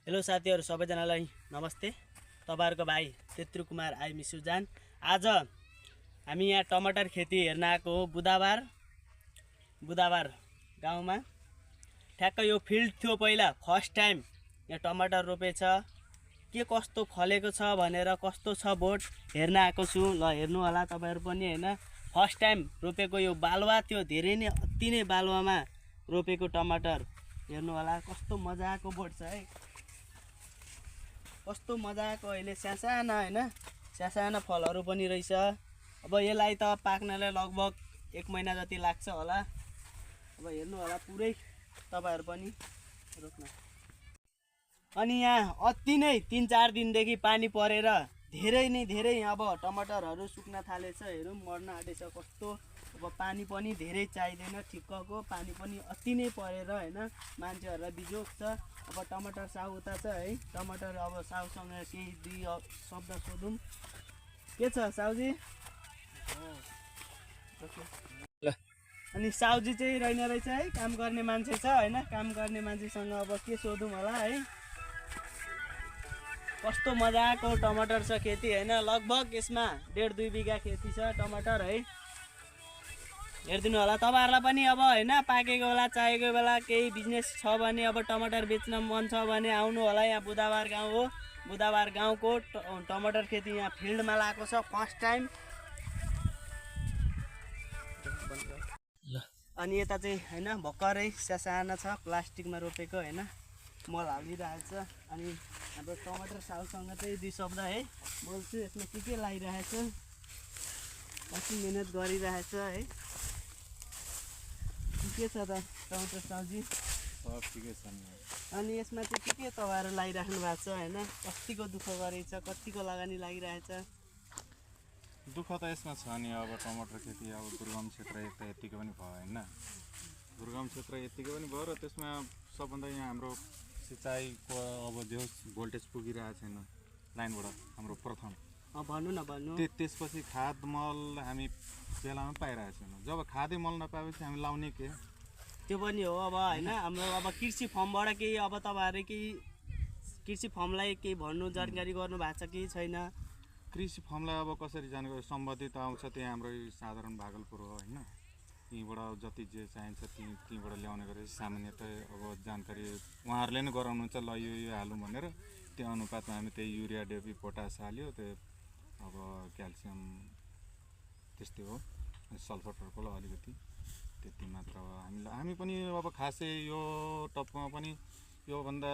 Hello साथीहरु सबैजनालाई नमस्ते। तपाईहरुको भाइ तेत्रु कुमार आई मिस यु जान। आज हामी यहाँ टमाटर खेती हेर्न आएको हो। बुधबार गाउँमा ठ्याक्क यो फिल्ड थियो पहिला फर्स्ट टाइम यहाँ टमाटर रोपेछ। के कस्तो फलेको छ भनेर कस्तो छ बोट हेर्न आएको छु। ल हेर्नु होला तपाईहरु पनि हैन। फर्स्ट टाइम रोपेको यो बालुवा थियो, धेरै नै अति नै बालुवामा रोपेको टमाटर हेर्नु होला। कस्तो मजाको बोट छ है, कस्तो मजाको। अहिले सासाना हैन, सासाना फलहरू पनि रहेछ। अब यसलाई त पाक्नलाई लगभग 1 महिना जति लाग्छ होला। अब हेर्नु होला पुरै तपाईहरु पनि रोक्न। अनि यहाँ अति नै 3-4 दिनदेखि पानी परेर धेरै अब टमाटरहरू सुक्न थालेछ। हेरौँ मर्न आँटेछ कस्तो। अब पानी पनि धेरै चाहिँदैन, ठिक्कको पानी पनि अति नै परेर हैन मान्छेहरूलाई बिजोग छ। अब टमाटर साउ उता छ है। टमाटर अब साउसँग केही 2 शब्द सोधौँ। के छ साउजी? अनि साउजी चाहिँ रहेन रहेछ है, काम गर्ने मान्छे छ हैन। काम गर्ने मान्छेसँग अब के सोधौँ होला है। कस्तो मजाको टमाटर छ खेती हैन। लगभग यसमा 1.5-2 बिघा खेती छ टमाटर है। हेर्दिनु होला तपाईहरुलाई पनि। अब हैन पाकेको बेला चाहिएको बेला केही बिजनेस छ भने, अब टमाटर बेच्न मन छ भने आउनु होला। यहाँ बुधबार गाउँ हो। बुधबार गाउँको टमाटर खेती यहाँ फिल्डमा लागेको छ फर्स्ट टाइम। अनि यता चाहिँ हैन भर्खरै सासाना छ, प्लास्टिकमा रोपेको हैन, मल हालिरहेछ। अनि हाम्रो टमाटर साउसँग चाहिँ 2 शब्द है बोल्छु। यसमा के लागिरहेछ, कति मेहनत गरिरहेछ है। के छ त टमाटर साउजी? सब ठिकै छ नि। अनि यसमा चाहिँ के तपाईहरु लागिराख्नु भएको छ हैन? कतिको दुःख गरेछ, कतिको लगानी लागिरहेछ? दुःख त यसमा छ नि। अब टमाटर खेती अब दुर्गम क्षेत्र एक त यतिकै पनि भयो हैन। दुर्गम क्षेत्र यतिकै पनि भयो र त्यसमा सबभन्दा यहाँ हाम्रो सिँचाइको अब जो भोल्टेज पुगिरहेको छैन लाइनबाट हाम्रो प्रथम। भन्नु न भन्नु। त्यसपछि खाद मल हामी बेलामा पाइरहेको छैनौँ। जब खादै मल नपाएपछि हामी लाउने के? त्यो पनि हो। अब हैन हाम्रो अब कृषि फर्मबाट केही अब तपाईहरुले केही कृषि फर्मलाई केही भन्नु जानकारी गर्नु भएको छ कि छैन? कृषि फर्मलाई अब कसरी जानकारी सम्बन्धित आउँछ त्यहाँ हाम्रो साधारण भागलपुर हो हैन। त्यहीँबाट जति जे चाहिन्छ त्यहीँबाट ल्याउने गरेर सामान्यतः अब जानकारी उहाँहरूले नै गराउनुहुन्छ। ल यो हालौँ भनेर त्यो अनुपातमा हामी त्यही युरिया डेपी पोटास हाल्यो। त्यो अब क्याल्सियम त्यस्तै हो, सल्फर टर्पल अलिकति त्यति मात्र हो। हामी पनि अब खासै यो टपमा पनि योभन्दा